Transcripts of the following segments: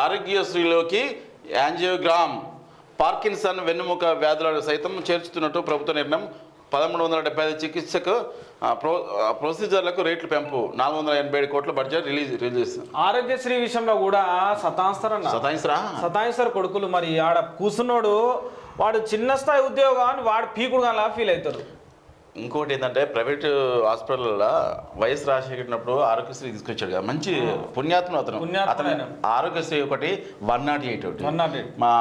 ఆరోగ్యశ్రీలోకి angiogram, Parkinson, వెన్నుముక వ్యాధులను సైతం చేర్చుతున్నట్టు ప్రభుత్వ నిర్ణయం. 1375 చికిత్సకు ప్రొసీజర్లకు రేట్లు పెంపు. 487 కోట్ల బడ్జెట్ రిలీజ్. ఆరోగ్యశ్రీ విషయంలో కూడా సతాయిస్తారు కొడుకులు. మరి ఆడ కూర్చున్నాడు వాడు చిన్న స్థాయి ఉద్యోగాన్ని వాడు పీకుడుగా ఫీల్ అవుతారు. ఇంకోటి ఏంటంటే ప్రైవేట్ హాస్పిటల్లో వైఎస్ రాజశేఖర్ ఆరోగ్యశ్రీ తీసుకొచ్చాడు కదా, మంచి పుణ్యాత్మ అతను. ఆరోగ్యశ్రీ ఒకటి 108 ఒకటి మా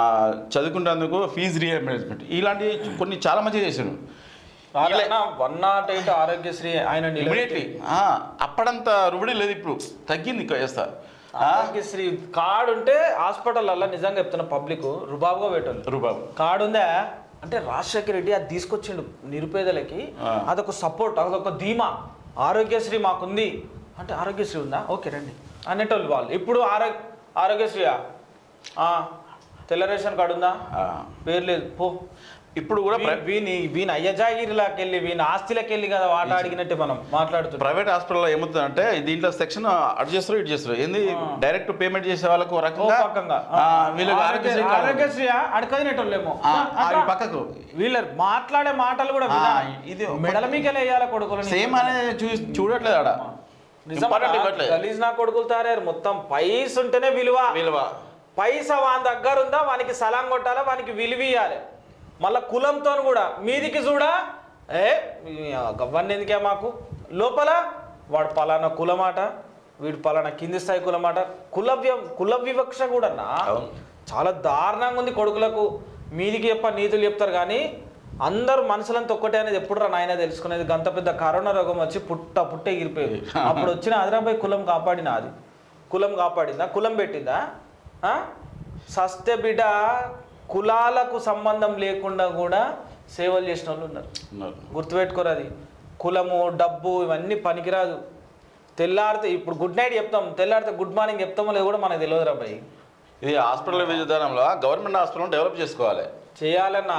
చదువుకుంటేందుకు ఫీజు రీఎంబర్స్మెంట్ ఇలాంటివి కొన్ని చాలా మంచిగా చేశాడు. 108 ఆరోగ్యశ్రీ ఆయన ఇమీడియట్లీ అప్పుడంత రుబడి లేదు, ఇప్పుడు తగ్గింది చేస్తా. ఆరోగ్యశ్రీ కార్డు ఉంటే హాస్పిటల్లో నిజంగా చెప్తున్న పబ్లిక్ రుబాబుగా పెట్టాలి. రుబాబు కార్డు ఉందా అంటే రాజశేఖర రెడ్డి అది తీసుకొచ్చిండు నిరుపేదలకి. అదొక సపోర్ట్, అదొక ధీమా. ఆరోగ్యశ్రీ మాకుంది అంటే ఆరోగ్యశ్రీ ఉందా, ఓకే రండి అనేటోళ్ళు వాళ్ళు. ఇప్పుడు ఆరోగ్యశ్రీయా, తెల్ల రేషన్ కార్డు ఉందా, పేరు లేదు పో. ఇప్పుడు కూడా వీని అయ్యజాగిరిలోకి వెళ్ళి వీని ఆస్తిలోకి వెళ్ళి కదా వాట అడిగినట్టే మనం మాట్లాడుతున్నాం. ప్రైవేట్ హాస్పిటల్లో ఏమవుతుందంటే దీంట్లో సెక్షన్ అటు చేస్తారు ఇటు చేస్తారు. ఏంది డైరెక్ట్ పేమెంట్ చేసే వాళ్ళకు రకంగా ఆరోగ్యశ్రీ అడకదినట్టోళ్ళేమో పక్కకు వీళ్ళు మాట్లాడే మాటలు కూడా ఇది మెడల మీకెళ్ళి వేయాలి కొడుకులు. సేమ్ అనేది చూడట్లేదు ఆడ. గలీజ్ నా కొడుకులు తారారు మొత్తం. పైస ఉంటేనే విలువ. పైసా వాని దగ్గర ఉందా వానికి సలాం కొట్టాలా, వానికి విలువ ఇవ్వాలి. మళ్ళా కులంతో కూడా మీదికి చూడా గవ్వన్నీ ఎందుకే మాకు లోపల వాడు పలానా కులమాట, వీడు పలానా కింది స్థాయి కులమాట. కుల వివక్ష కూడా చాలా దారుణంగా ఉంది కొడుకులకు. మీదికి నీతులు చెప్తారు కానీ అందరూ మనుషులంతా ఒక్కటే అనేది ఎప్పుడు నాయన తెలుసుకునేది. గంత పెద్ద కరోనా రోగం వచ్చి పుట్టే ఎగిరిపోయేది. అప్పుడు వచ్చిన హైదరాబాద్ కులం కాపాడినా, అది కులం కాపాడిందా, కులం పెట్టిందా? సస్తే బిడ్డ కులాలకు సంబంధం లేకుండా కూడా సేవలు చేసిన వాళ్ళు ఉన్నారు. గుర్తుపెట్టుకోరు. అది కులము డబ్బు ఇవన్నీ పనికిరాదు. తెల్లారితే ఇప్పుడు గుడ్ నైట్ చెప్తాం, తెల్లారితే గుడ్ మార్నింగ్ చెప్తామో లేదు కూడా మనకు తెలియదు రాబాయి. ఇది హాస్పిటల్ విధానంలో గవర్నమెంట్ హాస్పిటల్ డెవలప్ చేసుకోవాలి, చేయాలన్నా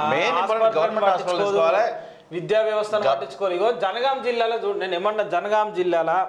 విద్యా వ్యవస్థను పట్టించుకోవాలి. ఇగో జనగాం జిల్లాలో చూడు, నేను ఏమన్నా జనగాం జిల్లాలో